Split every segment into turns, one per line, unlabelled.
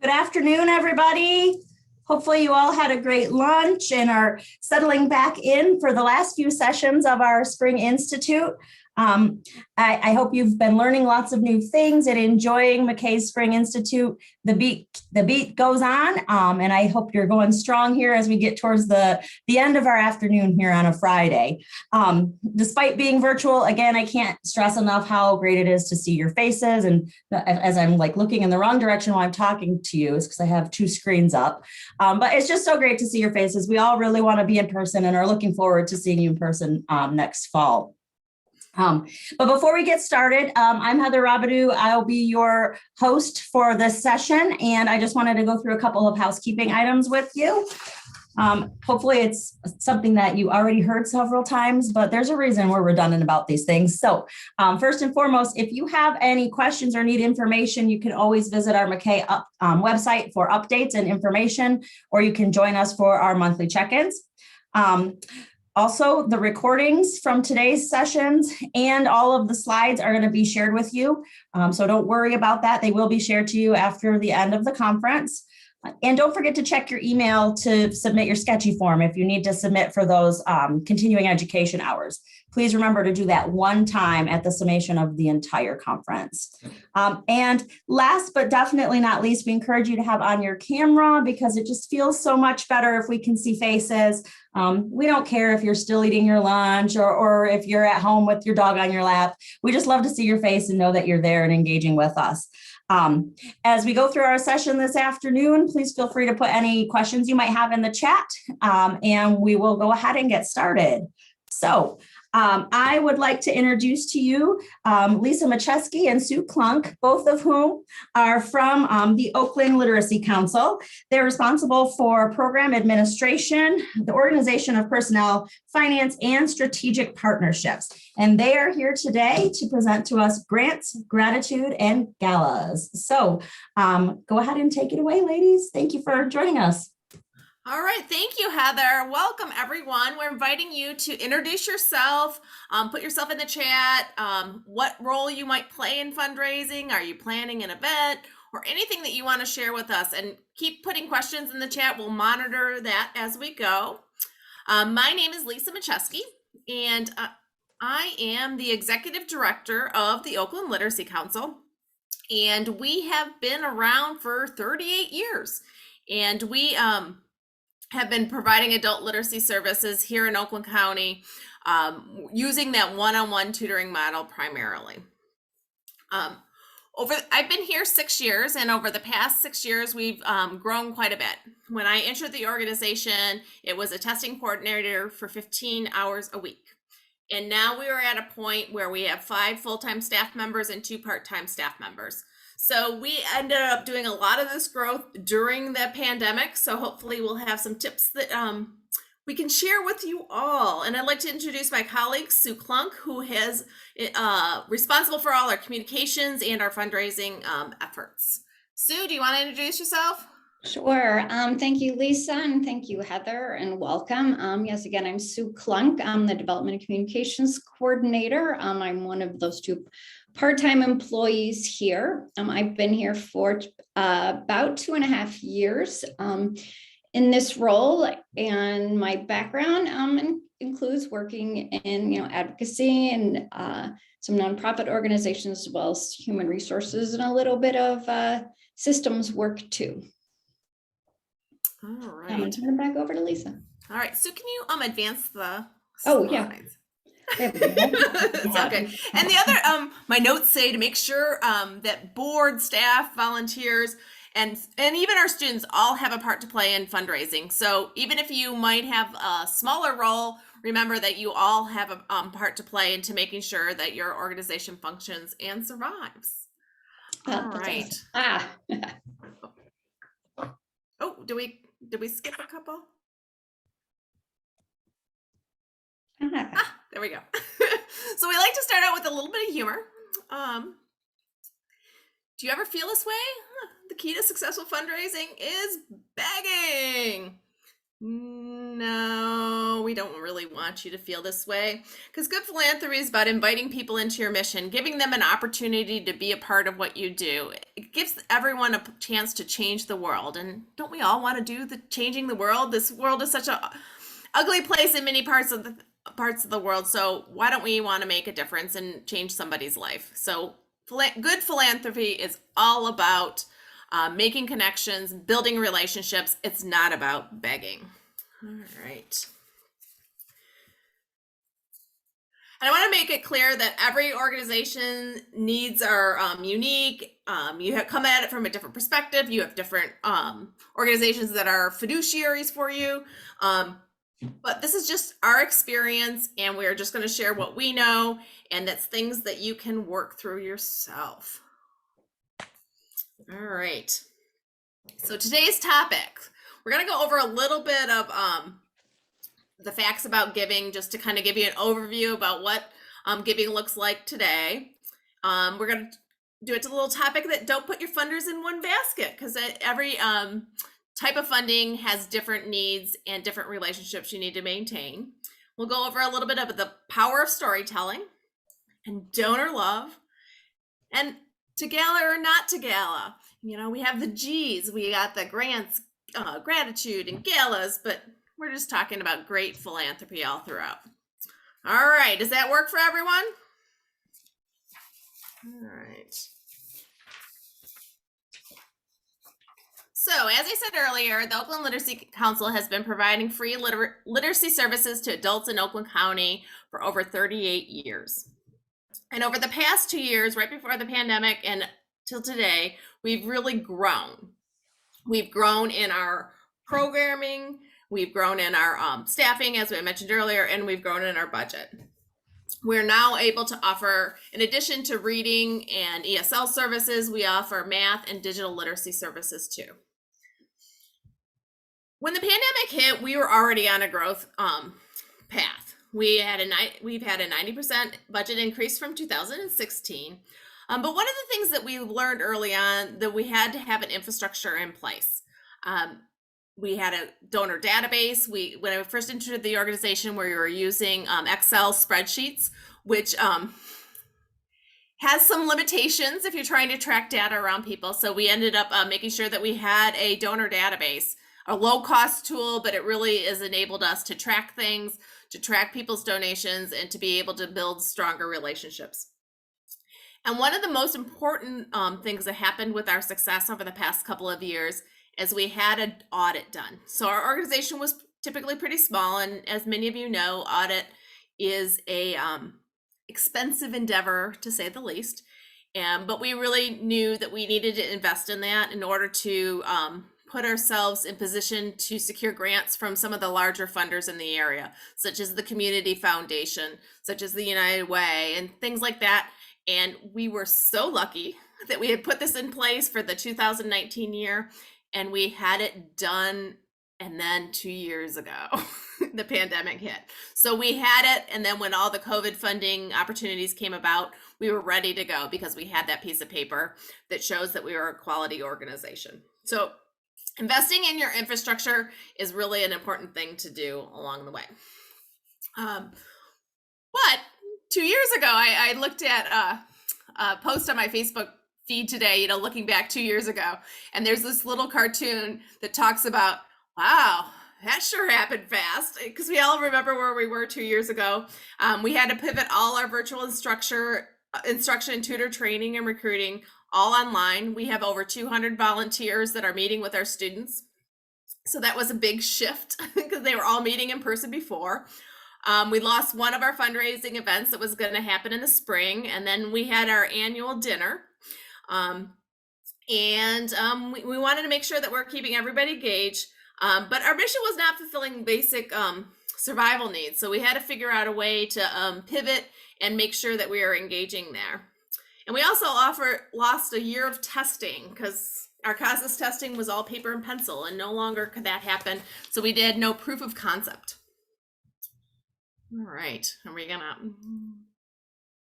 Good afternoon, everybody. Hopefully you all had a great lunch and are settling back in for the last few sessions of our Spring Institute. I hope you've been learning lots of new things and enjoying MACAE's Spring Institute. The beat goes on, and I hope you're going strong here as we get towards the end of our afternoon here on a Friday. Despite being virtual, again, I can't stress enough how great it is to see your faces. And as I'm like looking in the wrong direction while I'm talking to you, is because I have two screens up. But it's just so great to see your faces. We all really want to be in person and are looking forward to seeing you in person next fall. But before we get started, I'm Heather Robidoux. I'll be your host for this session, and I just wanted to go through a couple of housekeeping items with you. Hopefully it's something that you already heard several times, but there's a reason we're redundant about these things. So first and foremost, if you have any questions or need information, you can always visit our MACAE website for updates and information, or you can join us for our monthly check-ins. Also, the recordings from today's sessions and all of the slides are going to be shared with you. So don't worry about that. They will be shared to you after the end of the conference. And don't forget to check your email to submit your sketchy form if you need to submit for those continuing education hours. Please remember to do that one time at the summation of the entire conference. And last but definitely not least, we encourage you to have on your camera because it just feels so much better if we can see faces. We don't care if you're still eating your lunch or if you're at home with your dog on your lap. We just love to see your face and know that you're there and engaging with us. As we go through our session this afternoon, please feel free to put any questions you might have in the chat, and we will go ahead and get started. So I would like to introduce to you Lisa Macheksy and Sue Klunk, both of whom are from the Oakland Literacy Council. They're responsible for program administration, the organization of personnel, finance, and strategic partnerships. And they are here today to present to us grants, gratitude, and galas. So go ahead and take it away, ladies. Thank you for joining us.
All right, thank you, Heather. Welcome, everyone. We're inviting you to introduce yourself, put yourself in the chat, what role you might play in fundraising. Are you planning an event or anything that you want to share with us? And keep putting questions in the chat. We'll monitor that as we go. My name is Lisa Macheksy, and I am the Executive Director of the Oakland Literacy Council. And we have been around for 38 years. And we have been providing adult literacy services here in Oakland County using that one-on-one tutoring model primarily. I've been here 6 years, and over the past 6 years, we've grown quite a bit. When I entered the organization, it was a testing coordinator for 15 hours a week. And now we are at a point where we have 5 full-time staff members and 2 part-time staff members. So we ended up doing a lot of this growth during the pandemic. So hopefully we'll have some tips that we can share with you all. And I'd like to introduce my colleague, Sue Klunk, who is responsible for all our communications and our fundraising efforts. Sue, do you want to introduce yourself?
Sure. Thank you, Lisa, and thank you, Heather, and welcome. Yes, again, I'm Sue Klunk. I'm the Development and Communications Coordinator. I'm one of those 2 part-time employees here. I've been here for about 2.5 years in this role, and my background includes working in advocacy and some nonprofit organizations, as well as human resources, and a little bit of systems work too.
All right.
I'm going to turn it back over to Lisa.
All right. So can you advance the slides?
Oh, yeah.
It's okay. And the other, my notes say to make sure that board, staff, volunteers, and even our students all have a part to play in fundraising. So even if you might have a smaller role, remember that you all have a part to play into making sure that your organization functions and survives. All right. Oh, did we skip a couple? There we go. So we like to start out with a little bit of humor. Do you ever feel this way? The key to successful fundraising is begging. No, we don't really want you to feel this way, because good philanthropy is about inviting people into your mission, giving them an opportunity to be a part of what you do. It gives everyone a chance to change the world. And don't we all want to do the changing the world? This world is such a ugly place in many parts of the world. So why don't we want to make a difference and change somebody's life? So good philanthropy is all about making connections, building relationships. It's not about begging. All right. And I want to make it clear that every organization needs are unique. You have come at it from a different perspective. You have different organizations that are fiduciaries for you. But this is just our experience, and we're just going to share what we know, and that's things that you can work through yourself. All right. So today's topic, we're going to go over a little bit of the facts about giving, just to kind of give you an overview about what giving looks like today. We're going to do it to a little topic that don't put your funders in one basket, because every type of funding has different needs and different relationships you need to maintain. We'll go over a little bit of the power of storytelling and donor love and to gala or not to gala. You know, we have the G's, we got the grants, gratitude and galas, but we're just talking about great philanthropy all throughout. All right, does that work for everyone? All right. So, as I said earlier, the Oakland Literacy Council has been providing free literacy services to adults in Oakland County for over 38 years. And over the past 2 years, right before the pandemic and till today, we've really grown. We've grown in our programming, we've grown in our staffing, as I mentioned earlier, and we've grown in our budget. We're now able to offer, in addition to reading and ESL services, we offer math and digital literacy services too. When the pandemic hit, we were already on a growth path. We've had a 90% budget increase from 2016. But one of the things that we learned early on, that we had to have an infrastructure in place. We had a donor database. When I first entered the organization, we were using Excel spreadsheets, which has some limitations if you're trying to track data around people. So we ended up making sure that we had a donor database, a low-cost tool, but it really has enabled us to track things, to track people's donations, and to be able to build stronger relationships. And one of the most important things that happened with our success over the past couple of years is we had an audit done. So our organization was typically pretty small, and as many of you know, audit is a expensive endeavor, to say the least. But we really knew that we needed to invest in that in order to put ourselves in position to secure grants from some of the larger funders in the area, such as the Community Foundation, such as the United Way, and things like that. And we were so lucky that we had put this in place for the 2019 year, and we had it done. And then 2 years ago, the pandemic hit. So we had it, and then when all the COVID funding opportunities came about, we were ready to go because we had that piece of paper that shows that we are a quality organization. So investing in your infrastructure is really an important thing to do along the way. But 2 years ago, I looked at a post on my Facebook feed today, looking back 2 years ago, and there's this little cartoon that talks about, wow, that sure happened fast, because we all remember where we were 2 years ago. We had to pivot all our virtual instruction, tutor training, and recruiting all online. We have over 200 volunteers that are meeting with our students. So that was a big shift because they were all meeting in person before. We lost one of our fundraising events that was going to happen in the spring, and then we had our annual dinner. We wanted to make sure that we're keeping everybody engaged. But our mission was not fulfilling basic survival needs. So we had to figure out a way to pivot and make sure that we are engaging there. And we also lost a year of testing because our CASAS testing was all paper and pencil, and no longer could that happen. So we did no proof of concept. All right, are we gonna,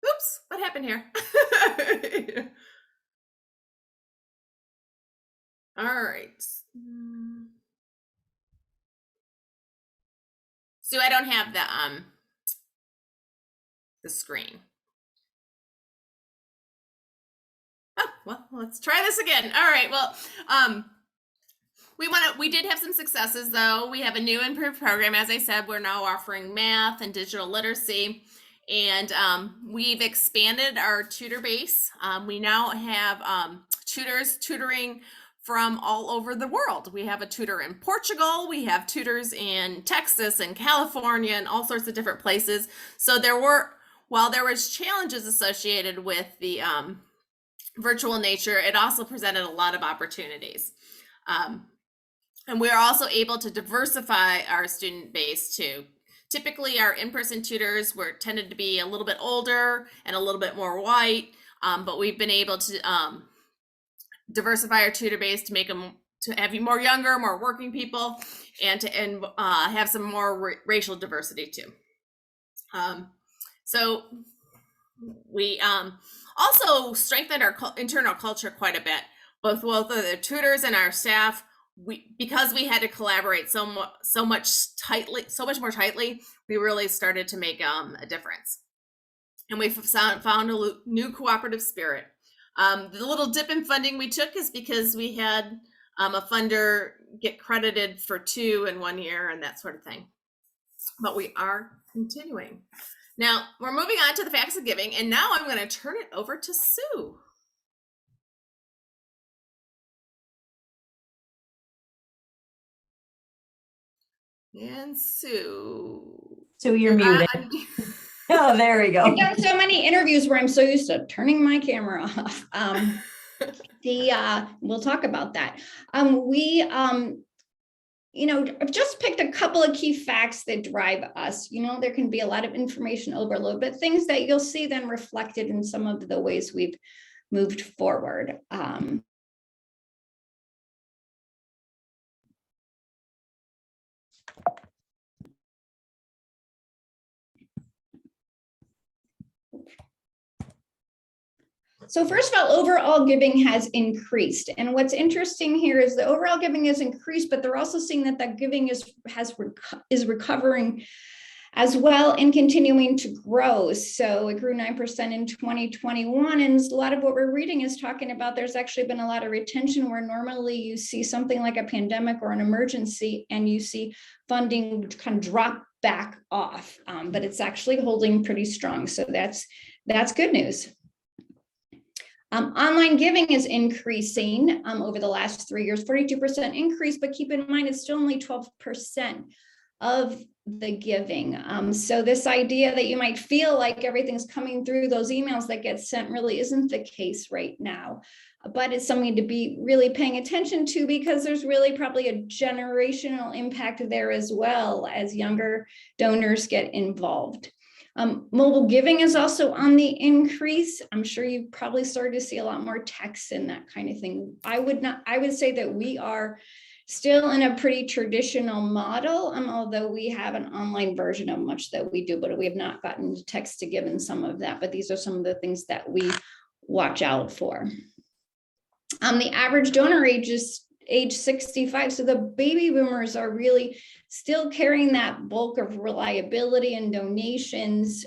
oops, what happened here? All right. Sue, I don't have the screen. Oh, well, let's try this again. All right, well, we did have some successes though. We have a new improved program. As I said, we're now offering math and digital literacy, and we've expanded our tutor base. We now have tutors tutoring from all over the world. We have a tutor in Portugal, we have tutors in Texas and California and all sorts of different places. So while there was challenges associated with the virtual nature, it also presented a lot of opportunities. And we are also able to diversify our student base too. Typically our in-person tutors tended to be a little bit older and a little bit more white, but we've been able to diversify our tutor base to make them to have more younger, more working people, and to have some more racial diversity too. So we also strengthened our internal culture quite a bit, both the tutors and our staff. Because we had to collaborate so much more tightly, we really started to make a difference, and we've found a new cooperative spirit. The little dip in funding we took is because we had a funder get credited for 2 in 1 year and that sort of thing. But we are continuing. Now we're moving on to the facts of giving, and now I'm going to turn it over to Sue. And Sue.
Sue, you're muted. Oh, there we go.
I've done so many interviews where I'm so used to turning my camera off. We'll talk about that. I've just picked a couple of key facts that drive us. There can be a lot of information overload, but things that you'll see then reflected in some of the ways we've moved forward. So first of all, overall giving has increased. And what's interesting here is the overall giving has increased, but they're also seeing that giving is recovering as well and continuing to grow. So it grew 9% in 2021. And a lot of what we're reading is talking about there's actually been a lot of retention where normally you see something like a pandemic or an emergency and you see funding kind of drop back off, but it's actually holding pretty strong. So that's good news. Online giving is increasing over the last 3 years, 42% increase, but keep in mind it's still only 12% of the giving. So this idea that you might feel like everything's coming through those emails that get sent really isn't the case right now, but it's something to be really paying attention to because there's really probably a generational impact there as well as younger donors get involved. Mobile giving is also on the increase. I'm sure you've probably started to see a lot more texts and that kind of thing. I would say that we are still in a pretty traditional model, although we have an online version of much that we do, but we have not gotten to text to give in some of that. But these are some of the things that we watch out for. The average donor age is age 65. So the baby boomers are really still carrying that bulk of reliability and donations.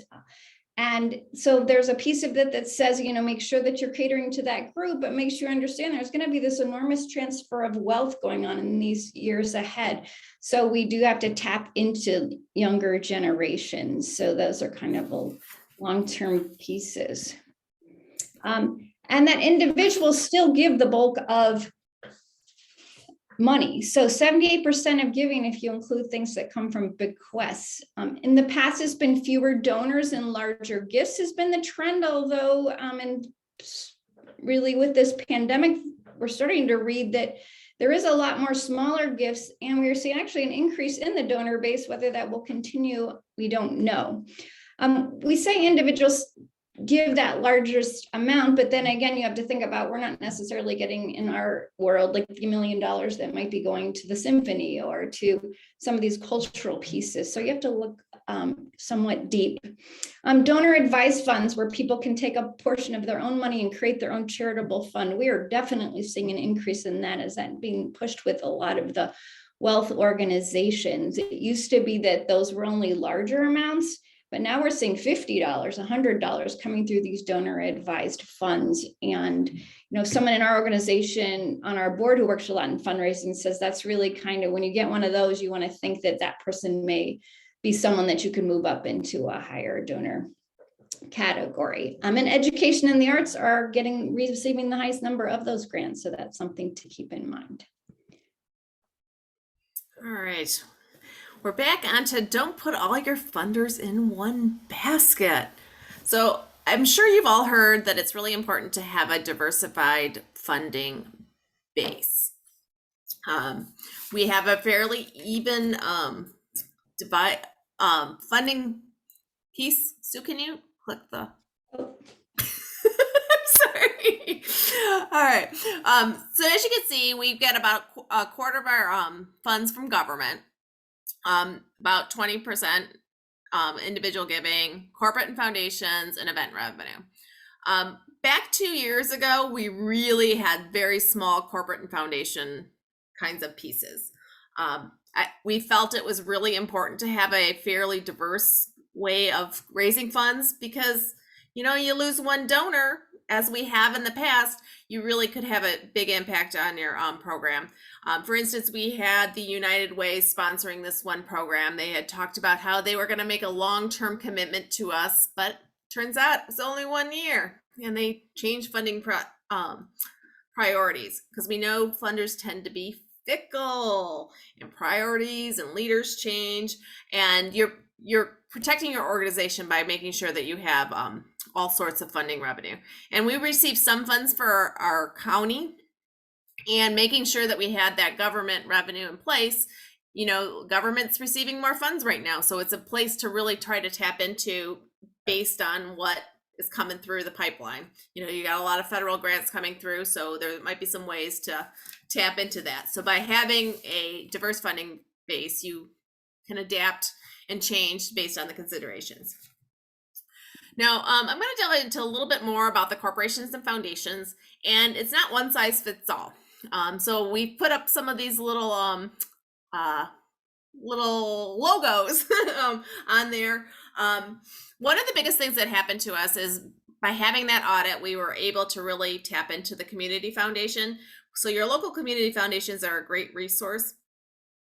And so there's a piece of it that says, make sure that you're catering to that group, but make sure you understand there's going to be this enormous transfer of wealth going on in these years ahead. So we do have to tap into younger generations. So those are kind of long-term pieces. And that individuals still give the bulk of money. So 78% of giving, if you include things that come from bequests. In the past, it's been fewer donors and larger gifts has been the trend, although, and really with this pandemic, we're starting to read that there is a lot more smaller gifts, and we're seeing actually an increase in the donor base. Whether that will continue, we don't know. We say individuals give that largest amount, but then again, you have to think about we're not necessarily getting in our world like $50 million that might be going to the symphony or to some of these cultural pieces. So you have to look somewhat deep. Donor advised funds where people can take a portion of their own money and create their own charitable fund. We are definitely seeing an increase in that as that being pushed with a lot of the wealth organizations. It used to be that those were only larger amounts, but now we're seeing $50, $100 coming through these donor advised funds. And, someone in our organization on our board who works a lot in fundraising says that's really kind of, when you get one of those, you want to think that that person may be someone that you can move up into a higher donor category. And education and the arts are receiving the highest number of those grants. So that's something to keep in mind.
All right. We're back onto don't put all your funders in one basket. So I'm sure you've all heard that it's really important to have a diversified funding base. We have a fairly even funding piece. Sue, can you click the? Sorry. All right. So as you can see, we've got about a quarter of our funds from government, about 20% individual giving, corporate and foundations, and event revenue. Back 2 years ago, we really had very small corporate and foundation kinds of pieces. We felt it was really important to have a fairly diverse way of raising funds because, you lose one donor, as we have in the past, you really could have a big impact on your program. For instance, we had the United Way sponsoring this one program. They had talked about how they were going to make a long-term commitment to us, but turns out it's only 1 year, and they changed funding priorities because we know funders tend to be fickle, and priorities and leaders change, and you're protecting your organization by making sure that you have all sorts of funding revenue. And we received some funds for our county, and making sure that we had that government revenue in place. Government's receiving more funds right now, so it's a place to really try to tap into based on what is coming through the pipeline. You got a lot of federal grants coming through, so there might be some ways to tap into that. So by having a diverse funding base, you can adapt and change based on the considerations. Now, I'm going to delve into a little bit more about the corporations and foundations, and it's not one size fits all. So we put up some of these little logos on there. One of the biggest things that happened to us is by having that audit, we were able to really tap into the community foundation. So your local community foundations are a great resource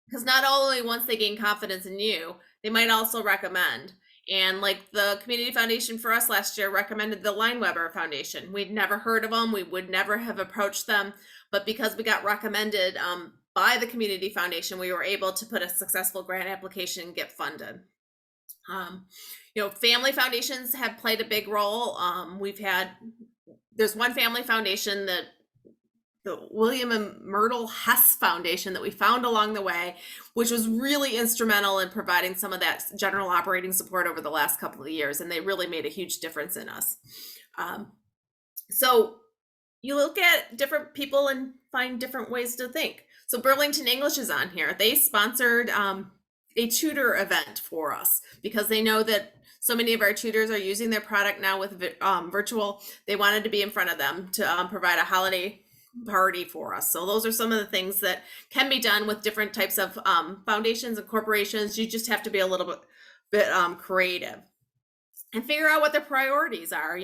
because not only once they gain confidence in you, they might also recommend. And like the community foundation for us last year recommended the Lineweber Foundation. We'd never heard of them. We would never have approached them. But because we got recommended by the community foundation, we were able to put a successful grant application and get funded. Family foundations have played a big role. There's one family foundation, the William and Myrtle Hess Foundation, that we found along the way, which was really instrumental in providing some of that general operating support over the last couple of years, and they really made a huge difference in us. So you look at different people and find different ways to think. So Burlington English is on here. They sponsored a tutor event for us because they know that so many of our tutors are using their product now with virtual. They wanted to be in front of them to provide a holiday party for us. So those are some of the things that can be done with different types of foundations and corporations. You just have to be a little bit creative and figure out what their priorities are.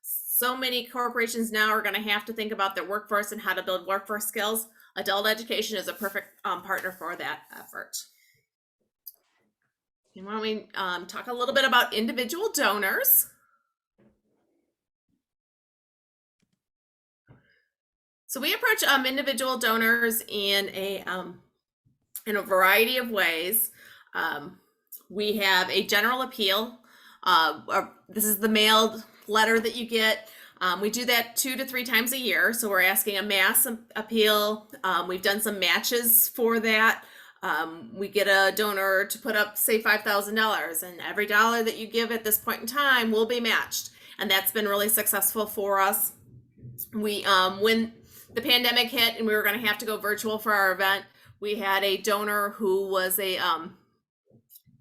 So many corporations now are going to have to think about their workforce and how to build workforce skills. Adult education is a perfect partner for that effort. And why don't we talk a little bit about individual donors? So we approach individual donors in a variety of ways. We have a general appeal. This is the mailed letter that you get. We do that 2 to 3 times a year. So we're asking a mass appeal. We've done some matches for that. We get a donor to put up, say, $5,000, and every dollar that you give at this point in time will be matched. And that's been really successful for us. We, when the pandemic hit and we were going to have to go virtual for our event, we had a donor who was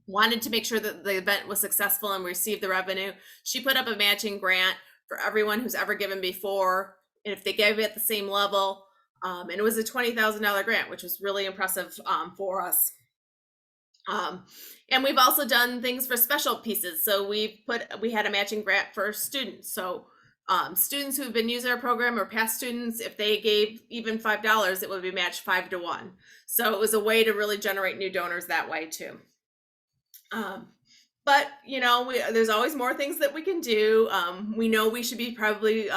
wanted to make sure that the event was successful and received the revenue. She put up a matching grant for everyone who's ever given before. And if they gave it at the same level, And it was a $20,000 grant, which was really impressive for us. And we've also done things for special pieces. So we had a matching grant for students. So students who've been using our program or past students, if they gave even $5, it would be matched 5 to 1. So it was a way to really generate new donors that way too. But there's always more things that we can do. We know we should be probably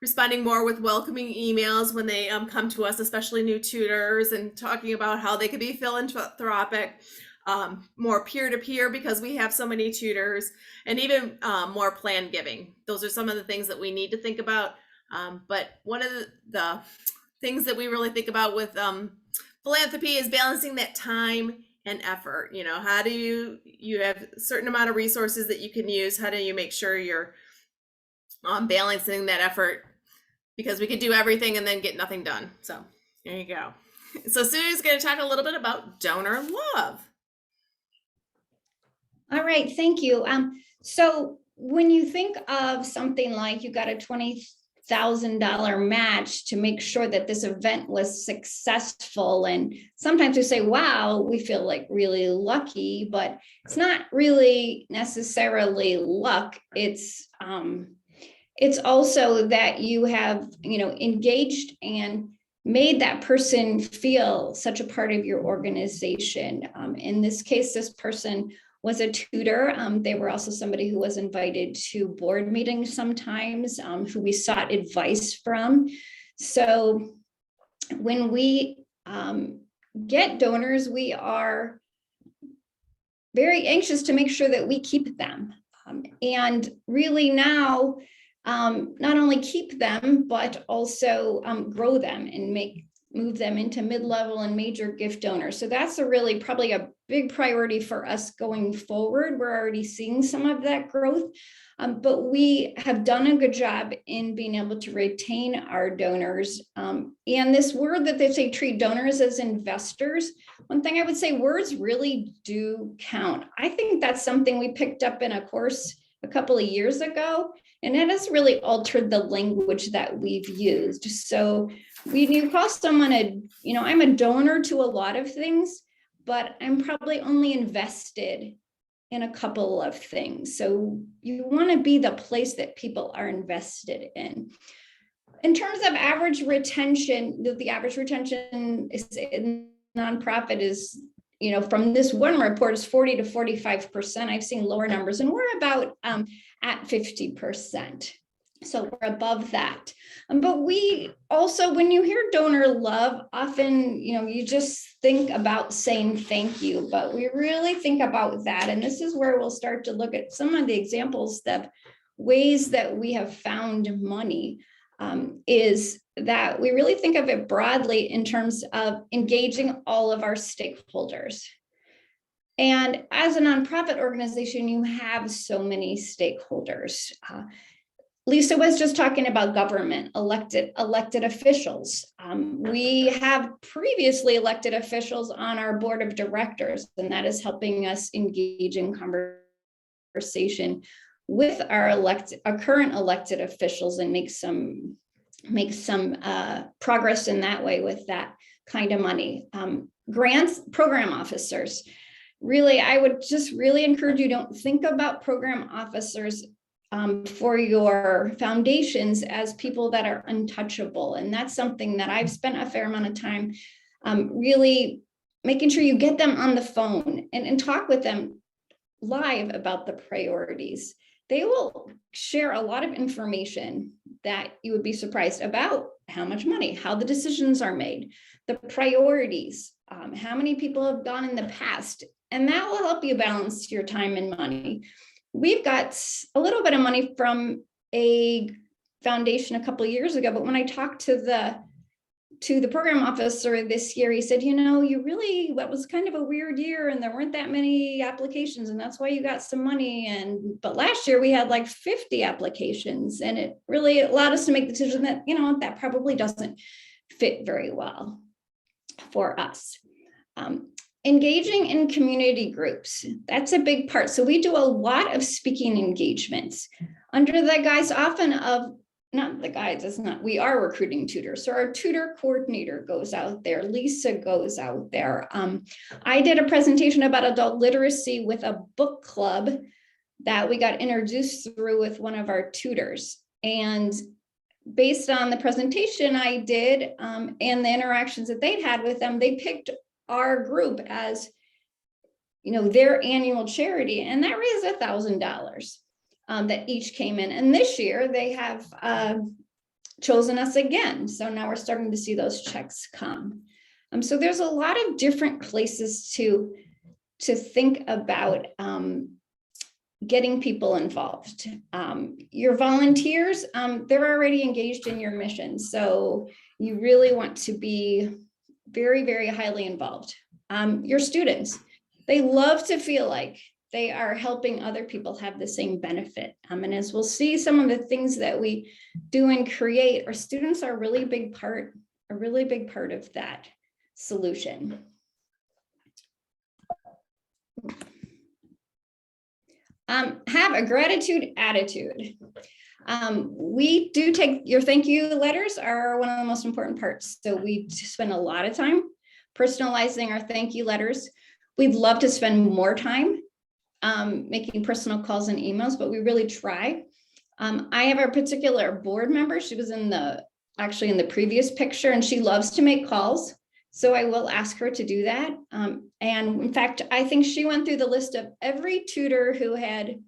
responding more with welcoming emails when they come to us, especially new tutors, and talking about how they could be philanthropic. More peer-to-peer because we have so many tutors, and even more planned giving. Those are some of the things that we need to think about. But one of the things that we really think about with philanthropy is balancing that time and effort. How do you have a certain amount of resources that you can use? How do you make sure you're balancing that effort? Because we could do everything and then get nothing done. So there you go. So Sue's going to talk a little bit about donor love.
All right, thank you. So when you think of something like you got a $20,000 match to make sure that this event was successful, and sometimes we say, wow, we feel like really lucky, but it's not really necessarily luck. It's also that you have, engaged and made that person feel such a part of your organization. In this case, this person was a tutor. They were also somebody who was invited to board meetings sometimes, who we sought advice from. So when we get donors, we are very anxious to make sure that we keep them. And really now, not only keep them, but also grow them and move them into mid-level and major gift donors. So that's probably a big priority for us going forward. We're already seeing some of that growth, but we have done a good job in being able to retain our donors. And this word that they say, treat donors as investors. One thing I would say, words really do count. I think that's something we picked up in a course a couple of years ago, and it has really altered the language that we've used. So when you call someone I'm a donor to a lot of things, but I'm probably only invested in a couple of things. So you want to be the place that people are invested in. In terms of average retention, the average retention in nonprofit is, from this one report is 40 to 45%. I've seen lower numbers, and we're about at 50%. So we're above that. But we also, when you hear donor love, often, you just think about saying thank you, but we really think about that. And this is where we'll start to look at some of the examples of ways that we have found money, is that we really think of it broadly in terms of engaging all of our stakeholders. And as a nonprofit organization, you have so many stakeholders. Lisa was just talking about government, elected officials. We have previously elected officials on our board of directors, and that is helping us engage in conversation with our current elected officials and make some progress in that way with that kind of money. Grants, program officers. Really, I would just really encourage you, don't think about program officers for your foundations as people that are untouchable. And that's something that I've spent a fair amount of time really making sure you get them on the phone and talk with them live about the priorities. They will share a lot of information that you would be surprised about: how much money, how the decisions are made, the priorities, how many people have gone in the past, and that will help you balance your time and money. We've got a little bit of money from a foundation a couple of years ago, but when I talked to the program officer this year, he said, that was kind of a weird year and there weren't that many applications, and that's why you got some money. But last year we had like 50 applications, and it really allowed us to make the decision that, that probably doesn't fit very well for us. Engaging in community groups, that's a big part. So we do a lot of speaking engagements under the guise often of not the guides, it's not, we are recruiting tutors. So our tutor coordinator goes out there, Lisa goes out there. I did a presentation about adult literacy with a book club that we got introduced through with one of our tutors. And based on the presentation I did and the interactions that they'd had with them, they picked our group as, you know, their annual charity, and that raised $1,000 that each came in. And this year they have chosen us again. So now we're starting to see those checks come. So there's a lot of different places to think about getting people involved. Your volunteers, they're already engaged in your mission. So you really want to be very, very highly involved. Your students, they love to feel like they are helping other people have the same benefit. And as we'll see, some of the things that we do and create, our students are a really big part of that solution. Have a gratitude attitude. We do take your thank you letters are one of the most important parts. So we spend a lot of time personalizing our thank you letters. We'd love to spend more time making personal calls and emails, but we really try. I have a particular board member. She was actually in the previous picture, and she loves to make calls. So I will ask her to do that. And in fact, I think she went through the list of every tutor who had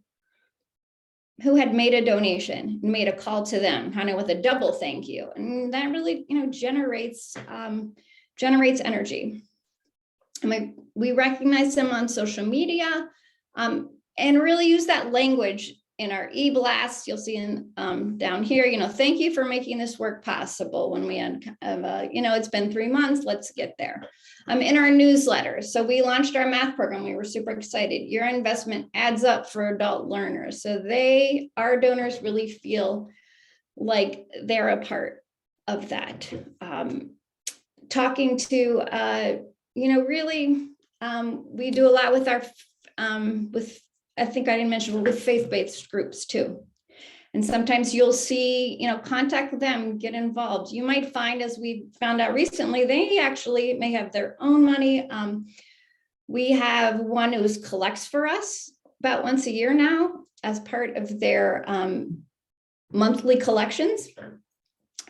made a donation and made a call to them, kind of with a double thank you. And that really, you know, generates energy. And we recognize them on social media and really use that language in our e-blast. You'll see down here, you know, thank you for making this work possible when we had, you know, it's been 3 months, let's get there. In our newsletter. So we launched our math program. We were super excited. Your investment adds up for adult learners. So our donors really feel like they're a part of that. Talking to, you know, really, we do a lot with our, I think I didn't mention, with faith-based groups too. And sometimes you'll see, you know, contact them, get involved. You might find, as we found out recently, they actually may have their own money. We have one who collects for us about once a year now as part of their monthly collections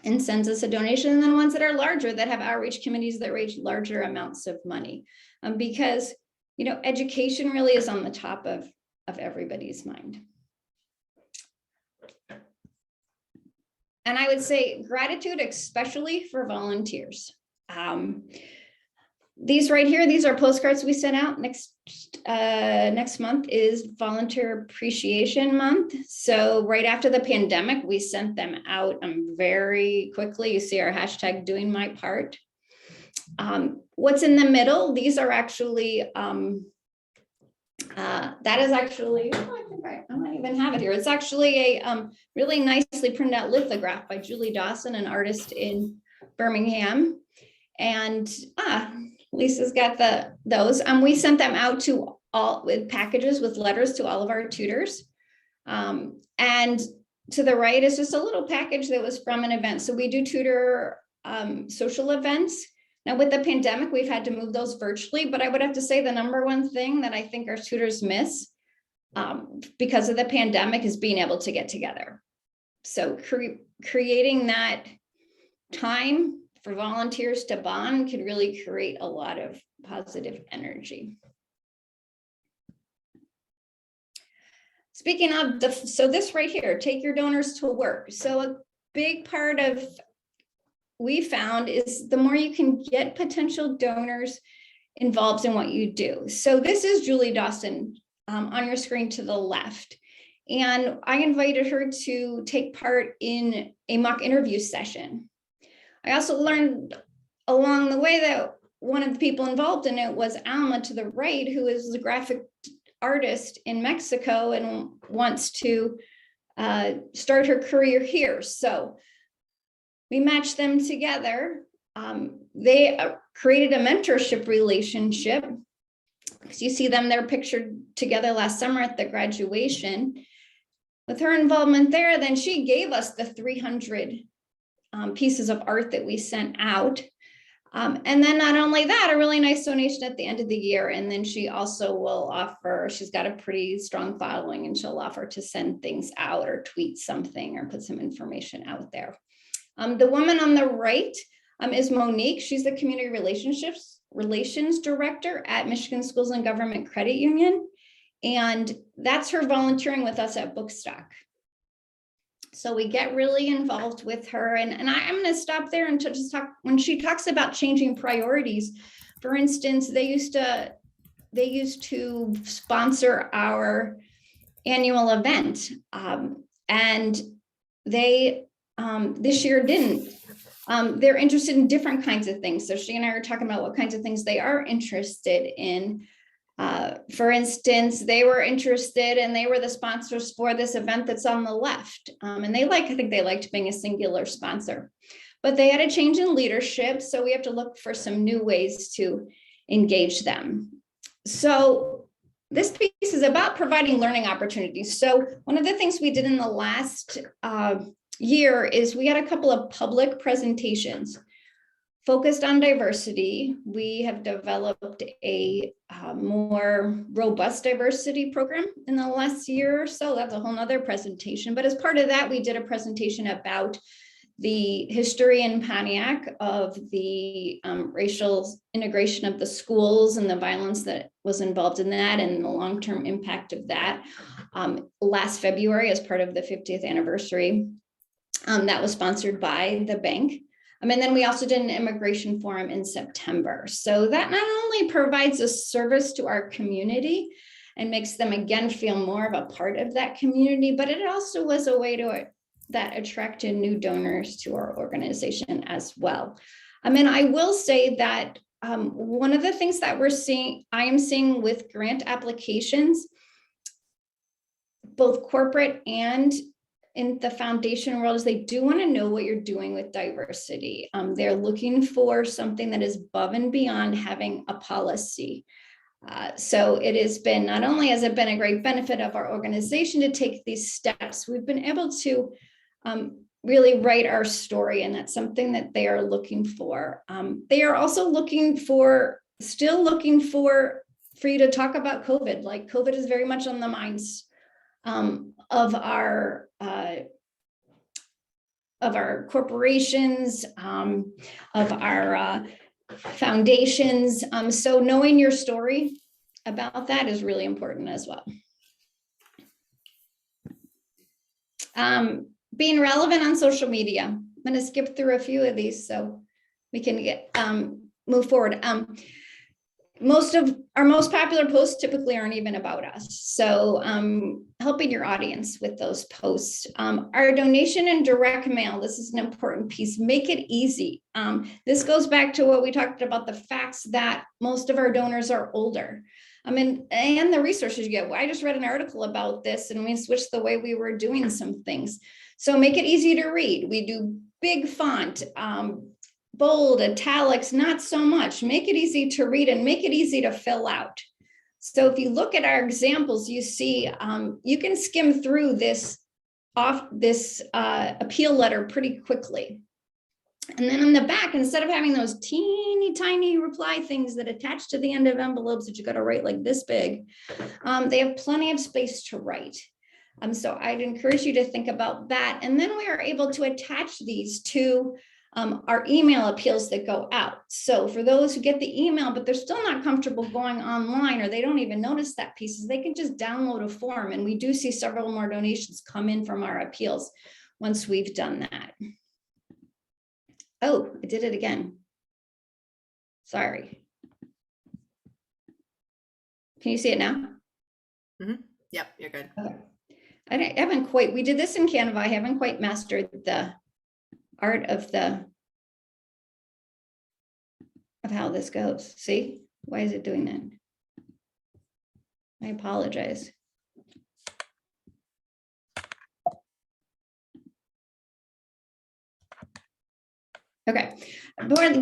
and sends us a donation. And then ones that are larger, that have outreach committees that raise larger amounts of money, because, you know, education really is on the top of everybody's mind. And I would say gratitude, especially for volunteers. These right here, these are postcards we sent out. Next month is Volunteer Appreciation Month. So right after the pandemic, we sent them out very quickly. You see our hashtag doing my part. What's in the middle? These are actually, that is actually, I might even have it here. It's actually a really nicely printed out lithograph by Julie Dawson, an artist in Birmingham. And Lisa's got those. We sent them out to all with packages with letters to all of our tutors. And to the right is just a little package that was from an event. So we do tutor social events. Now with the pandemic, we've had to move those virtually, but I would have to say the number one thing that I think our tutors miss because of the pandemic is being able to get together. So creating that time for volunteers to bond could really create a lot of positive energy. Speaking of so this right here, take your donors to work. So a big part of we found is the more you can get potential donors involved in what you do. So this is Julie Dawson on your screen to the left. And I invited her to take part in a mock interview session. I also learned along the way that one of the people involved in it was Alma to the right, who is a graphic artist in Mexico and wants to start her career here. So we matched them together. They created a mentorship relationship. So you see them, they're pictured together last summer at the graduation. with her involvement there, then she gave us the 300 pieces of art that we sent out. And then not only that, a really nice donation at the end of the year. And then she also will offer, she's got a pretty strong following, and she'll offer to send things out or tweet something or put some information out there. The woman on the right is Monique. She's the Community Relations Director at Michigan Schools and Government Credit Union. And that's her volunteering with us at Bookstock. So we get really involved with her. And I'm going to stop there and to just talk, when she talks about changing priorities, for instance, they used to sponsor our annual event. And they this year didn't. They're interested in different kinds of things. So she and I are talking about what kinds of things they are interested in. For instance, they were interested and they were the sponsors for this event that's on the left. And I think they liked being a singular sponsor, but they had a change in leadership. So we have to look for some new ways to engage them. So this piece is about providing learning opportunities. So one of the things we did in the last year is we had a couple of public presentations focused on diversity. We have developed a more robust diversity program in the last year or so. That's a whole nother presentation. But as part of that, we did a presentation about the history in Pontiac of the racial integration of the schools and the violence that was involved in that and the long-term impact of that last February as part of the 50th anniversary. That was sponsored by the bank. And then we also did an immigration forum in September. So that not only provides a service to our community and makes them again feel more of a part of that community, but it also was a way that attracted new donors to our organization as well. I will say that one of the things that I am seeing with grant applications, both corporate and in the foundation world, is they do want to know what you're doing with diversity. They're looking for something that is above and beyond having a policy. So it has been, not only has it been a great benefit of our organization to take these steps, we've been able to really write our story, and that's something that they are looking for. They are also still looking for you to talk about COVID. Like COVID is very much on the minds of our corporations, of our foundations. So knowing your story about that is really important as well. Being relevant on social media. I'm going to skip through a few of these so we can move forward. Most of our most popular posts typically aren't even about us. So helping your audience with those posts. Our donation and direct mail, this is an important piece. Make it easy. This goes back to what we talked about, the facts that most of our donors are older. And the resources you get. I just read an article about this and we switched the way we were doing some things. So make it easy to read. We do big font, bold, italics, not so much. Make it easy to read and make it easy to fill out. So if you look at our examples, you see you can skim through this appeal letter pretty quickly. And then on the back, instead of having those teeny tiny reply things that attach to the end of envelopes that you got to write like this big, they have plenty of space to write. So I'd encourage you to think about that. And then we are able to attach these to our email appeals that go out. So for those who get the email, but they're still not comfortable going online, or they don't even notice that pieces, they can just download a form. And we do see several more donations come in from our appeals once we've done that. Oh, I did it again. Sorry. Can you see it now?
Mm-hmm. Yep, you're good.
Okay. I haven't quite, we did this in Canva. I haven't quite mastered the art of how this goes. See, why is it doing that? I apologize. Okay,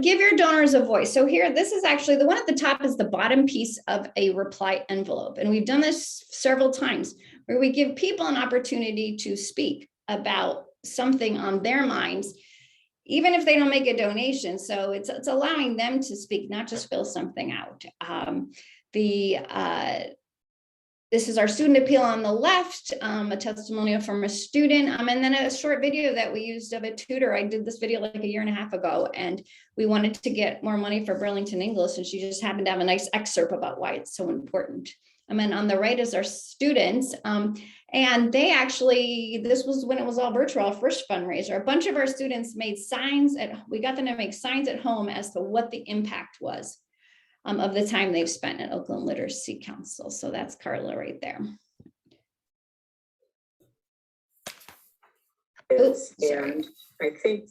give your donors a voice. So here, this is actually the one at the top is the bottom piece of a reply envelope. And we've done this several times where we give people an opportunity to speak about something on their minds, even if they don't make a donation. So it's allowing them to speak, not just fill something out. This is our student appeal on the left, a testimonial from a student, and then a short video that we used of a tutor. I did this video like a year and a half ago, and we wanted to get more money for Burlington English, and she just happened to have a nice excerpt about why it's so important. And then on the right is our students, and they actually, this was when it was all virtual, our first fundraiser. A bunch of our students made signs, we got them to make signs at home as to what the impact was of the time they've spent at Oakland Literacy Council. So that's Carla right there. Oops,
and I think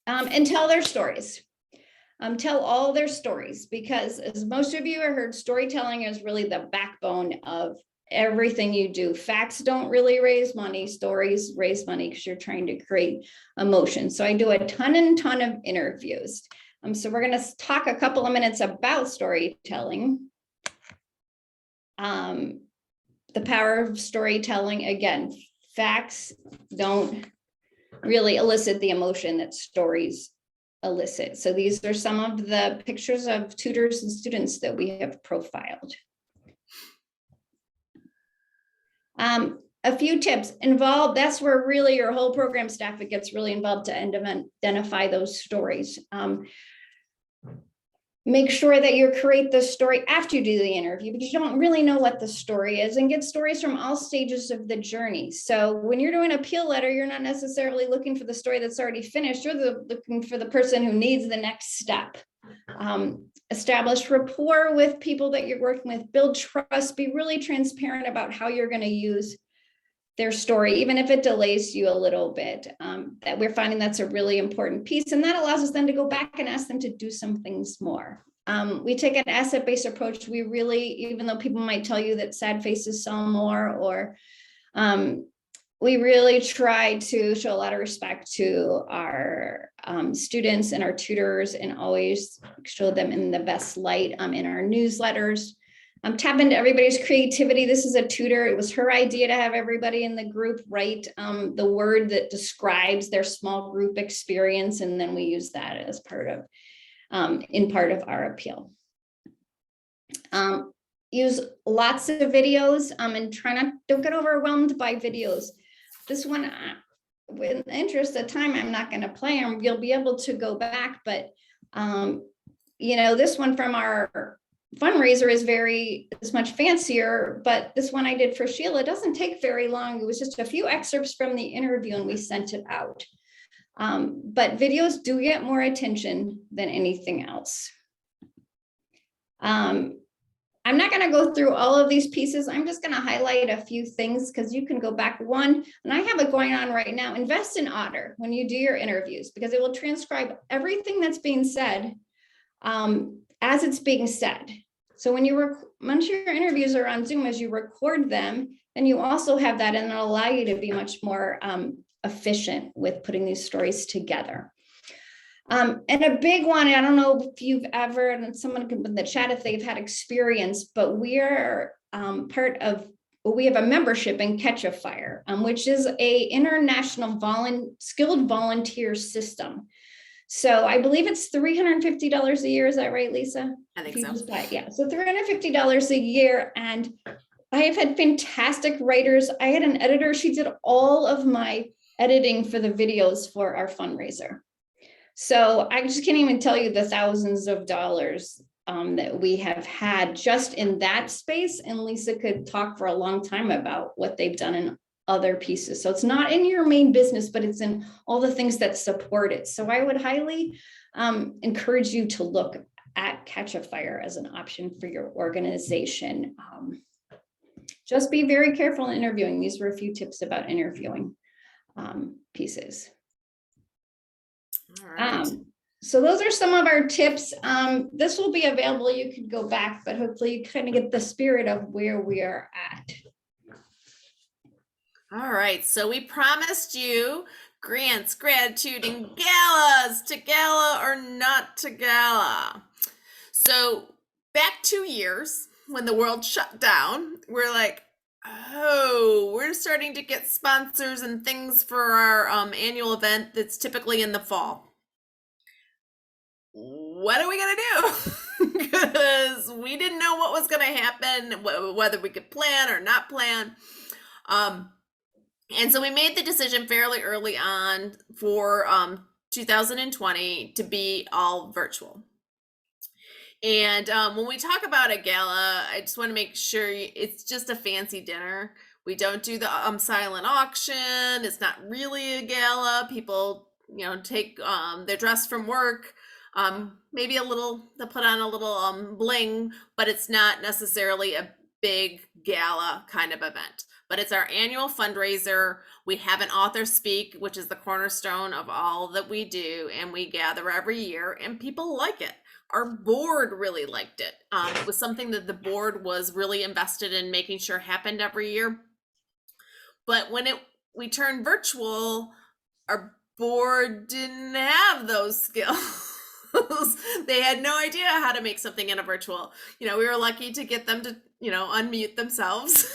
and tell their stories. Tell all their stories, because as most of you have heard, storytelling is really the backbone of everything you do. Facts don't really raise money. Stories raise money because you're trying to create emotion. So I do a ton of interviews. So we're going to talk a couple of minutes about storytelling. The power of storytelling. Again, facts don't really elicit the emotion that stories elicit. So these are some of the pictures of tutors and students that we have profiled. A few tips involved. That's where really your whole program staff, it gets really involved to identify those stories. Make sure that you create the story after you do the interview, because you don't really know what the story is, and get stories from all stages of the journey. So when you're doing an appeal letter, you're not necessarily looking for the story that's already finished. You're looking for the person who needs the next step. Establish rapport with people that you're working with, build trust, be really transparent about how you're going to use their story, even if it delays you a little bit. That we're finding that's a really important piece, and that allows us then to go back and ask them to do some things more. We take an asset-based approach. We really, even though people might tell you that sad faces sell more, or we really try to show a lot of respect to our students and our tutors, and always show them in the best light in our newsletters. Tap into everybody's creativity. This is a tutor. It was her idea to have everybody in the group write the word that describes their small group experience, and then we use that as part of our appeal. Use lots of videos and don't get overwhelmed by videos. This one, with the interest of time, I'm not going to play them. You'll be able to go back, but this one from our fundraiser is much fancier, but this one I did for Sheila doesn't take very long. It was just a few excerpts from the interview and we sent it out. But videos do get more attention than anything else. I'm not going to go through all of these pieces. I'm just going to highlight a few things because you can go back one, and I have it going on right now. Invest in Otter when you do your interviews, because it will transcribe everything that's being said as it's being said. So once your interviews are on Zoom, as you record them, then you also have that, and it'll allow you to be much more efficient with putting these stories together. And a big one, I don't know if you've ever, and someone can put in the chat if they've had experience, but we are we have a membership in Catch a Fire, which is a international skilled volunteer system. So I believe it's $350 a year. Is that right, Lisa?
I think so.
Yeah, so $350 a year. And I have had fantastic writers. I had an editor. She did all of my editing for the videos for our fundraiser. So I just can't even tell you the thousands of dollars that we have had just in that space. And Lisa could talk for a long time about what they've done in other pieces. So it's not in your main business, but it's in all the things that support it. So I would highly encourage you to look at Catch a Fire as an option for your organization. Just be very careful in interviewing. These were a few tips about interviewing pieces.
All right.
So those are some of our tips. This will be available. You could go back, but hopefully you kind of get the spirit of where we are at.
All right, so we promised you grants, gratitude, and galas, to gala or not to gala. So back 2 years, when the world shut down, we're like, oh, we're starting to get sponsors and things for our annual event that's typically in the fall. What are we going to do? Because we didn't know what was going to happen, whether we could plan or not plan. And so we made the decision fairly early on for 2020 to be all virtual. And when we talk about a gala, I just want to make sure it's just a fancy dinner. We don't do the silent auction. It's not really a gala. People, take their dress from work. Maybe they'll put on a little bling, but it's not necessarily a big gala kind of event. But it's our annual fundraiser. We have an author speak, which is the cornerstone of all that we do, and we gather every year, and people like it. Our board really liked it. It was something that the board was really invested in making sure happened every year. But when we turned virtual, our board didn't have those skills. They had no idea how to make something in a virtual. We were lucky to get them to, unmute themselves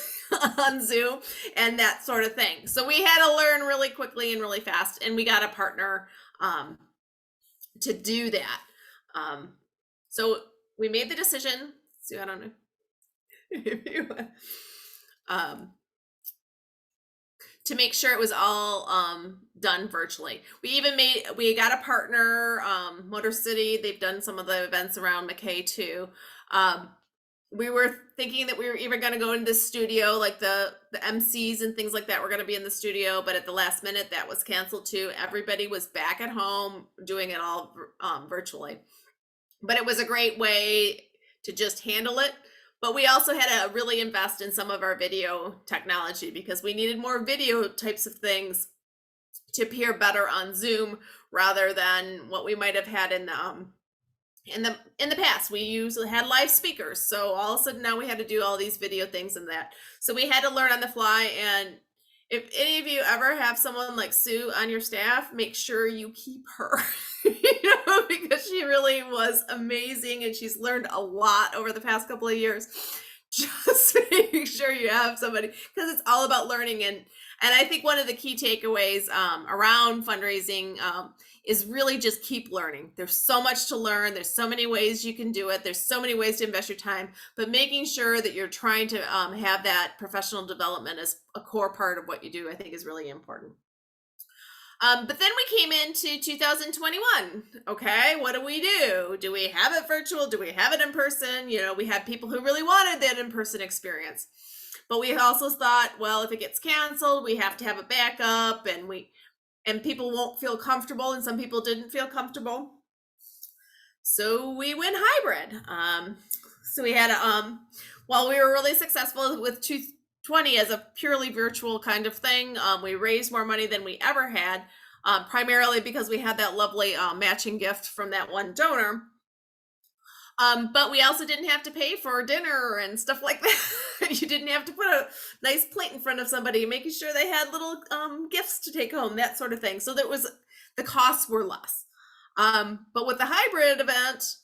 on Zoom and that sort of thing. So we had to learn really quickly and really fast, and we got a partner to do that. So we made the decision. So I don't know if you to make sure it was all done virtually. We got a partner, Motor City. They've done some of the events around MACAE too. We were thinking that we were even going to go into the studio, like the MCs and things like that were going to be in the studio, but at the last minute that was canceled too. Everybody was back at home doing it all virtually. But it was a great way to just handle it. But we also had to really invest in some of our video technology because we needed more video types of things to appear better on Zoom rather than what we might have had in the past. We usually had live speakers. So all of a sudden now we had to do all these video things and that. So we had to learn on the fly. And if any of you ever have someone like Sue on your staff, make sure you keep her, because she really was amazing and she's learned a lot over the past couple of years. Just make sure you have somebody, because it's all about learning. And I think one of the key takeaways around fundraising is really just keep learning. There's so much to learn. There's so many ways you can do it. There's so many ways to invest your time, but making sure that you're trying to have that professional development as a core part of what you do, I think is really important. But then we came into 2021. Okay, what do? Do we have it virtual? Do we have it in person? We had people who really wanted that in-person experience. But we also thought, well, if it gets canceled, we have to have a backup, and people won't feel comfortable, and some people didn't feel comfortable. So we went hybrid. So we had, while we were really successful with 2020 as a purely virtual kind of thing, we raised more money than we ever had, primarily because we had that lovely matching gift from that one donor. But we also didn't have to pay for dinner and stuff like that. You didn't have to put a nice plate in front of somebody, making sure they had little gifts to take home, that sort of thing. So the costs were less. But with the hybrid event,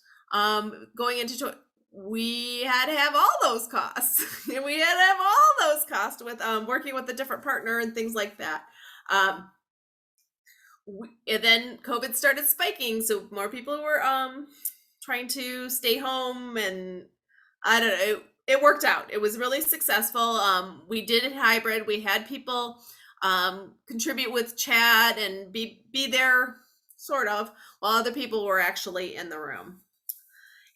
going into we had to have all those costs. And we had to have all those costs with working with a different partner and things like that. And then COVID started spiking, so more people were trying to stay home, and I don't know, it worked out. It was really successful. We did it hybrid. We had people contribute with chat and be there sort of, while other people were actually in the room.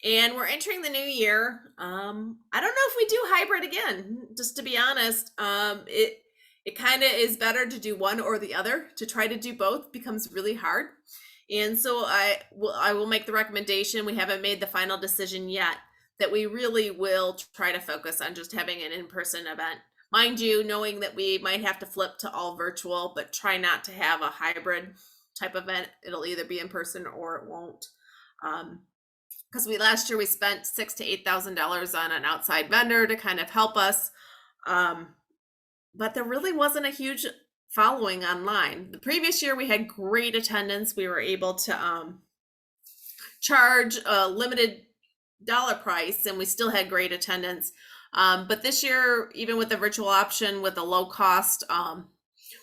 And we're entering the new year. I don't know if we do hybrid again, just to be honest. It kind of is better to do one or the other. To try to do both becomes really hard. And so I will make the recommendation. We haven't made the final decision yet, that we really will try to focus on just having an in-person event. Mind you, knowing that we might have to flip to all virtual, but try not to have a hybrid type event. It'll either be in person or it won't. Because last year we spent $6,000 to $8,000 on an outside vendor to kind of help us. But there really wasn't a huge following online. The previous year we had great attendance. We were able to charge a limited dollar price, and we still had great attendance. But this year, even with the virtual option with the low cost,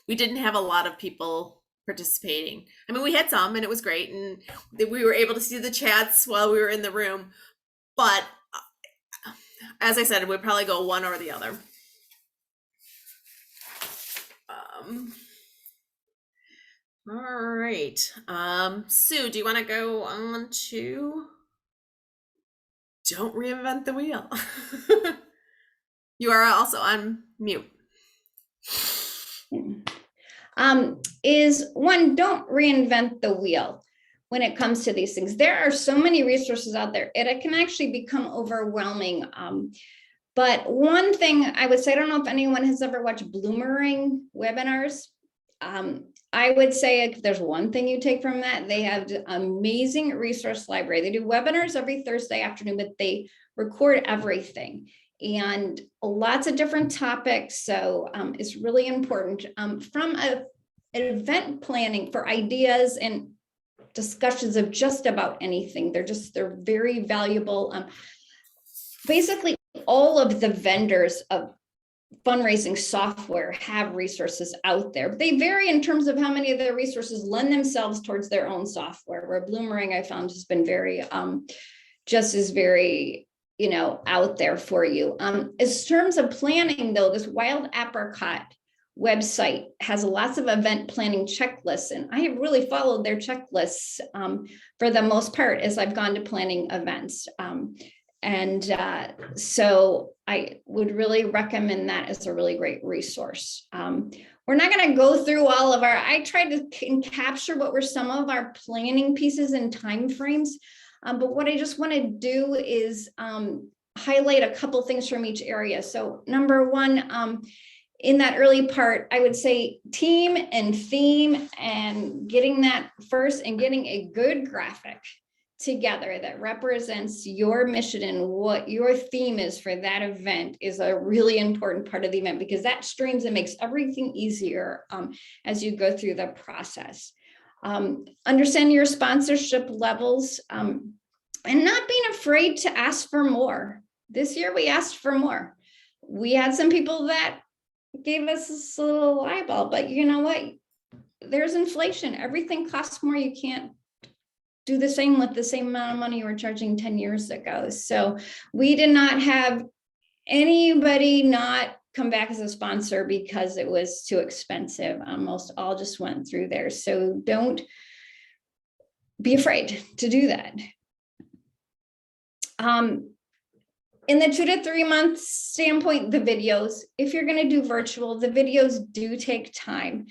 we didn't have a lot of people participating. I mean, we had some, and it was great, and we were able to see the chats while we were in the room. But as I said, we'd probably go one or the other. All right. Sue, do you want to go on to don't reinvent the wheel? You are also on mute.
Is one, don't reinvent the wheel when it comes to these things. There are so many resources out there, it can actually become overwhelming. But one thing I would say, I don't know if anyone has ever watched Bloomerang webinars. I would say if there's one thing you take from that, they have an amazing resource library. They do webinars every Thursday afternoon, but they record everything and lots of different topics. So it's really important from an event planning for ideas and discussions of just about anything. They're very valuable. Basically, all of the vendors of fundraising software have resources out there, but they vary in terms of how many of their resources lend themselves towards their own software, where Bloomerang I found has been very, just as very, out there for you. As terms of planning though, this Wild Apricot website has lots of event planning checklists, and I have really followed their checklists for the most part as I've gone to planning events. So I would really recommend that as a really great resource. We're not going to go through all of I tried to capture what were some of our planning pieces and timeframes. But what I just want to do is highlight a couple things from each area. So number one, in that early part, I would say team and theme and getting that first and getting a good graphic together that represents your mission and what your theme is for that event is a really important part of the event, because that streams and makes everything easier as you go through the process. Understand your sponsorship levels and not being afraid to ask for more. This year we asked for more. We had some people that gave us this little eyeball, but you know what? There's inflation. Everything costs more. You can't do the same with the same amount of money you were charging 10 years ago. So we did not have anybody not come back as a sponsor because it was too expensive. Most all just went through there. So don't be afraid to do that. In the 2 to 3 month standpoint, the videos, if you're going to do virtual, the videos do take time.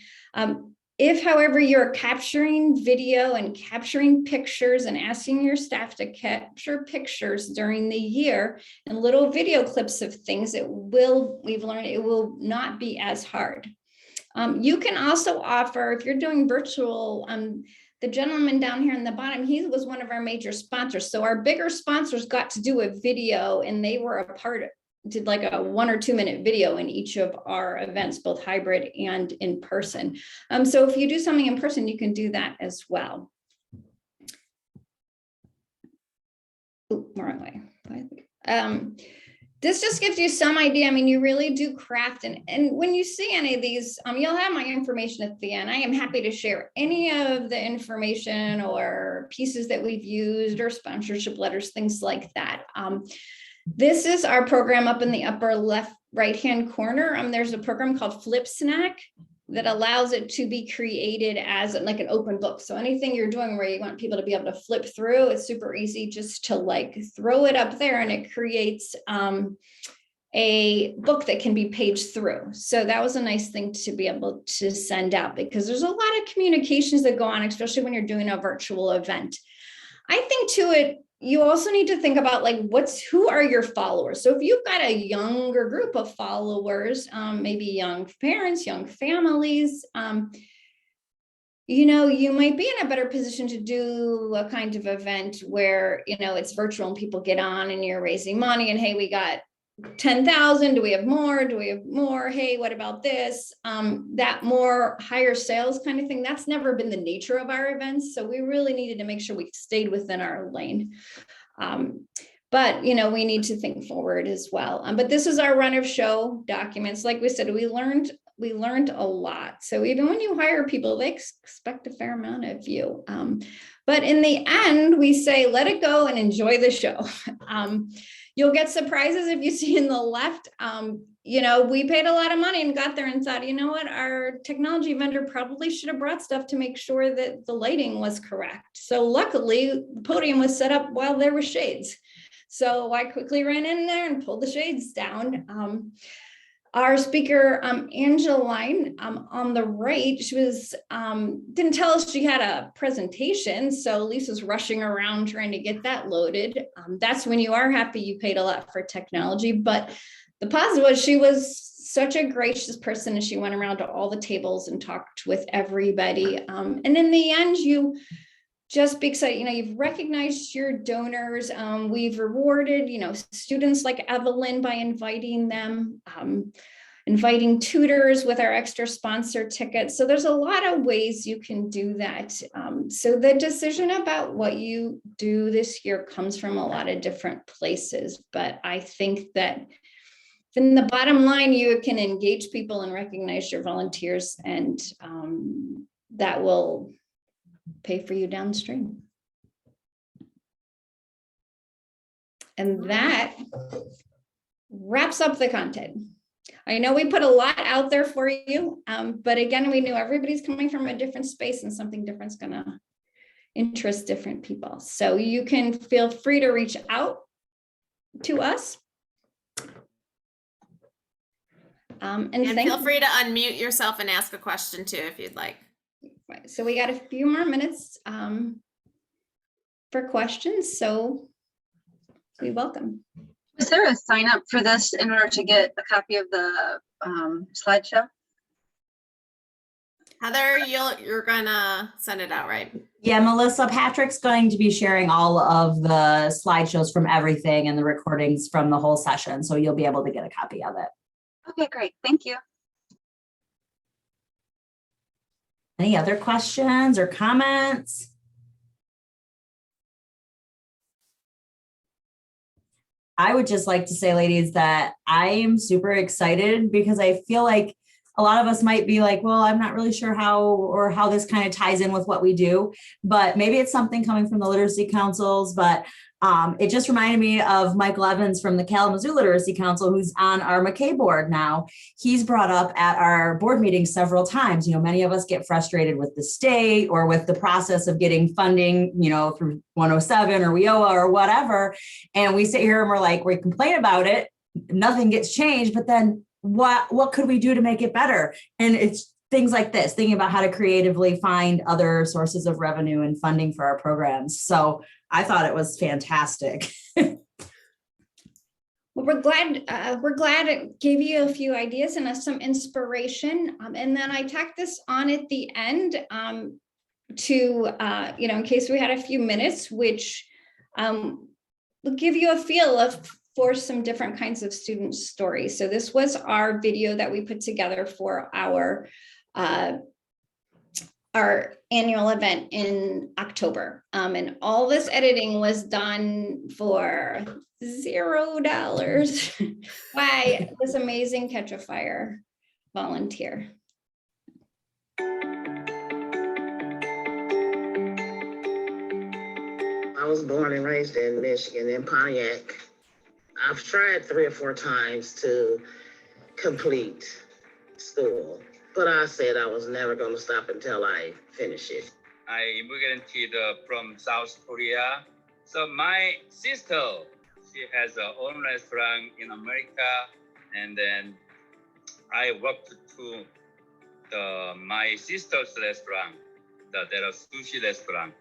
If, however, you're capturing video and capturing pictures and asking your staff to capture pictures during the year and little video clips of things, we've learned it will not be as hard. You can also offer, if you're doing virtual, the gentleman down here in the bottom, he was one of our major sponsors. So our bigger sponsors got to do a video, and they were a part of, did like a 1 or 2 minute video in each of our events, both hybrid and in person. So if you do something in person, you can do that as well. Ooh, wrong way. This just gives you some idea. I mean, you really do craft, and when you see any of these, you'll have my information at the end. I am happy to share any of the information or pieces that we've used or sponsorship letters, things like that. This is our program up in the upper left right-hand corner. There's a program called Flip Snack that allows it to be created as like an open book. So anything you're doing where you want people to be able to flip through, it's super easy just to like throw it up there, and it creates a book that can be paged through. So that was a nice thing to be able to send out, because there's a lot of communications that go on, especially when you're doing a virtual event. I think too, you also need to think about like who are your followers. So if you've got a younger group of followers, maybe young parents, young families, you might be in a better position to do a kind of event where, it's virtual and people get on and you're raising money and, hey, we got 10,000. Do we have more? Do we have more? Hey, what about this? That more higher sales kind of thing. That's never been the nature of our events. So we really needed to make sure we stayed within our lane. But, you know, we need to think forward as well. But this is our run of show documents. Like we said, we learned a lot. So even when you hire people, they expect a fair amount of you. But in the end, we say, let it go and enjoy the show. You'll get surprises if you see in the left. You know, we paid a lot of money and got there and thought, you know what, our technology vendor probably should have brought stuff to make sure that the lighting was correct. So luckily, the podium was set up while there were shades. So I quickly ran in there and pulled the shades down. Our speaker, Angeline, on the right, she was, didn't tell us she had a presentation. So Lisa's rushing around trying to get that loaded. That's when you are happy you paid a lot for technology. But the positive was she was such a gracious person, and she went around to all the tables and talked with everybody. And in the end, you just be excited, you know, you've recognized your donors. We've rewarded, you know, students like Evelyn by inviting them, inviting tutors with our extra sponsor tickets. So there's a lot of ways you can do that. So the decision about what you do this year comes from a lot of different places, but I think that in the bottom line, you can engage people and recognize your volunteers, and that will pay for you downstream. And that wraps up the content. I know we put a lot out there for you, but again, we knew everybody's coming from a different space and something different's gonna interest different people. So you can feel free to reach out to us. And
feel free to unmute yourself and ask a question too, if you'd like.
Right. So we got a few more minutes for questions, so we welcome.
Is there a sign up for this in order to get a copy of the slideshow?
Heather, you're gonna send it out, right?
Yeah, Melissa Patrick's going to be sharing all of the slideshows from everything and the recordings from the whole session, so you'll be able to get a copy of it.
Okay, great. Thank you.
Any other questions or comments? I would just like to say, ladies, that I am super excited because I feel like a lot of us might be like, well, I'm not really sure how this kind of ties in with what we do, but maybe it's something coming from the literacy councils. But it just reminded me of Michael Evans from the Kalamazoo Literacy Council, who's on our MACAE board now. He's brought up at our board meetings several times, you know, many of us get frustrated with the state or with the process of getting funding, you know, through 107 or WIOA or whatever. And we sit here and we're like, we complain about it, nothing gets changed, but then what could we do to make it better? And it's things like this, thinking about how to creatively find other sources of revenue and funding for our programs. So I thought it was fantastic.
Well, we're glad it gave you a few ideas and some inspiration. And then I tacked this on at the end to, you know, in case we had a few minutes, which will give you a feel for some different kinds of student stories. So this was our video that we put together for our annual event in October. And all this editing was done for $0 by this amazing Catch a Fire volunteer.
I was born and raised in Michigan, in Pontiac. I've tried 3 or 4 times to complete school, but I said I was never going to stop until I finish it.
I immigrated from South Korea. So my sister, she has her own restaurant in America, and then I worked to my sister's restaurant, the sushi restaurant.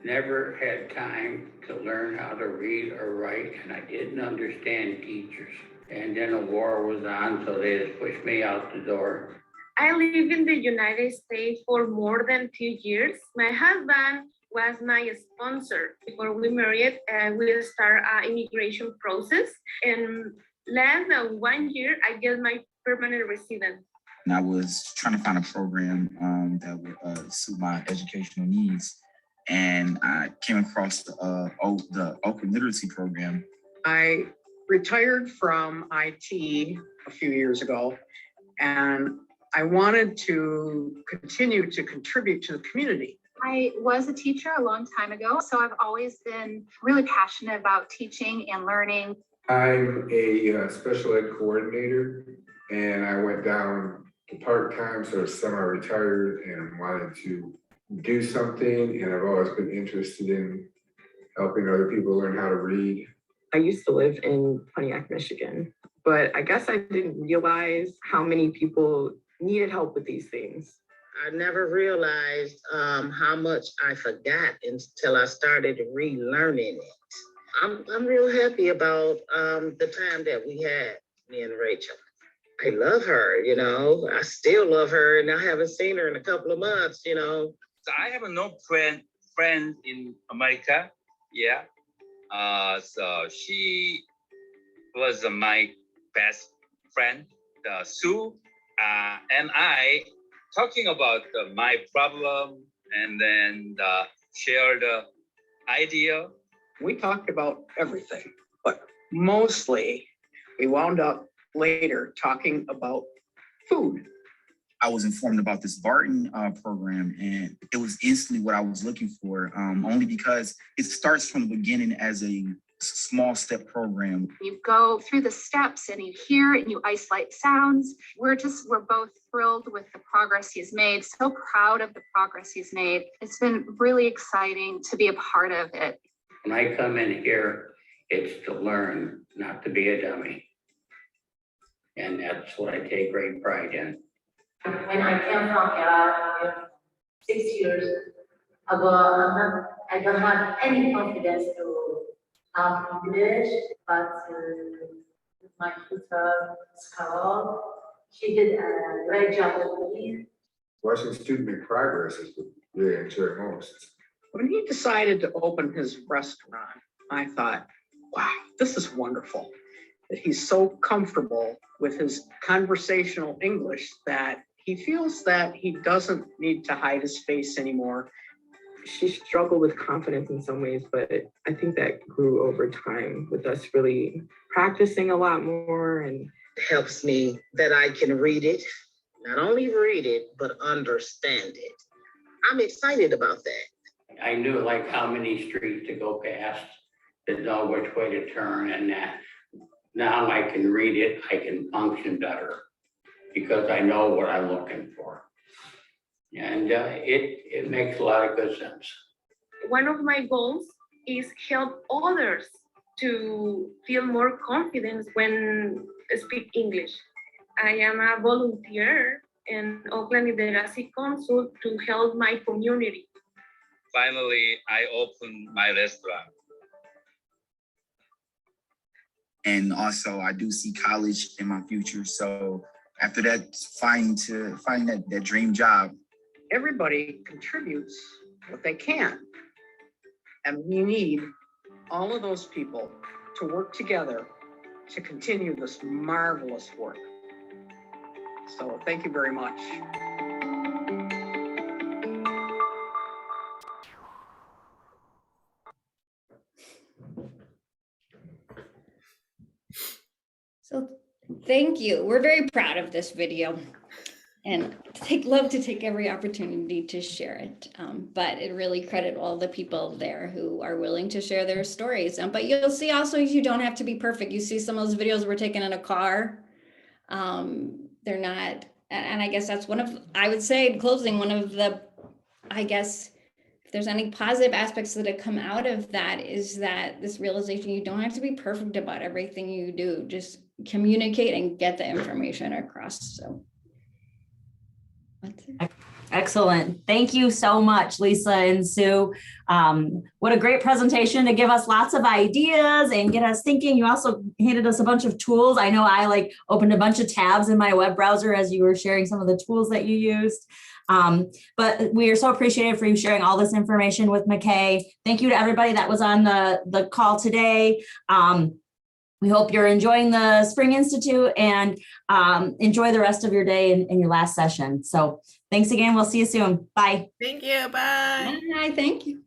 Never had time to learn how to read or write, and I didn't understand teachers. And then a war was on, so they just pushed me out the door.
I live in the United States for more than 2 years. My husband was my sponsor. Before we married, we start an immigration process. And less than 1 year, I get my permanent residence.
And I was trying to find a program that would suit my educational needs. And I came across the Oakland literacy program.
I retired from IT a few years ago, and I wanted to continue to contribute to the community.
I was a teacher a long time ago, so I've always been really passionate about teaching and learning.
I'm a special ed coordinator, and I went down to part-time, so semi-retired, and wanted to do something, and I've always been interested in helping other people learn how to read.
I used to live in Pontiac, Michigan, but I guess I didn't realize how many people needed help with these things.
I never realized how much I forgot until I started relearning it. I'm real happy about the time that we had, me and Rachel. I love her, you know, I still love her, and I haven't seen her in a couple of months, you know.
So I have no friend in America. Yeah. So she was my best friend, Sue, and I talking about my problem, and then share the idea.
We talked about everything, but mostly we wound up later talking about food.
I was informed about this Barton program, and it was instantly what I was looking for, only because it starts from the beginning as a small step program.
You go through the steps and you hear and you isolate sounds. We're both thrilled with the progress he's made, so proud of the progress he's made. It's been really exciting to be a part of it.
When I come in here, it's to learn, not to be a dummy. And that's what I take great pride in.
When I came from Galas 6 years ago, I don't have any confidence to talk English, but my tutor, Carol, she did a great job with me.
Watching student make progress is what I really enjoy most.
When he decided to open his restaurant, I thought, wow, this is wonderful. That he's so comfortable with his conversational English that he feels that he doesn't need to hide his face anymore.
She struggled with confidence in some ways, but I think that grew over time with us really practicing a lot more. And
It helps me that I can read it, not only read it, but understand it. I'm excited about that.
I knew like how many streets to go past, to know which way to turn, and that now I can read it, I can function better because I know what I'm looking for. And it makes a lot of good sense.
One of my goals is help others to feel more confidence when speak English. I am a volunteer in Oakland Literacy Council to help my community.
Finally, I opened my restaurant.
And also I do see college in my future. So after that, find that dream job.
Everybody contributes what they can. And we need all of those people to work together to continue this marvelous work. So thank you very much.
So thank you. We're very proud of this video and love to take every opportunity to share it. But it really credit all the people there who are willing to share their stories. But you'll see also you don't have to be perfect. You see some of those videos were taken in a car. They're not, and I guess that's I would say in closing, one of the, I guess, if there's any positive aspects that have come out of that is that this realization, you don't have to be perfect about everything you do. Just communicate and get the information across. So that's it.
Excellent. Thank you so much, Lisa and Sue. What a great presentation to give us lots of ideas and get us thinking. You also handed us a bunch of tools. I know I opened a bunch of tabs in my web browser as you were sharing some of the tools that you used. But we are so appreciative for you sharing all this information with MACAE. Thank you to everybody that was on the call today. We hope you're enjoying the Spring Institute and enjoy the rest of your day in your last session. So thanks again. We'll see you soon. Bye.
Thank you. Bye.
Bye. Thank you.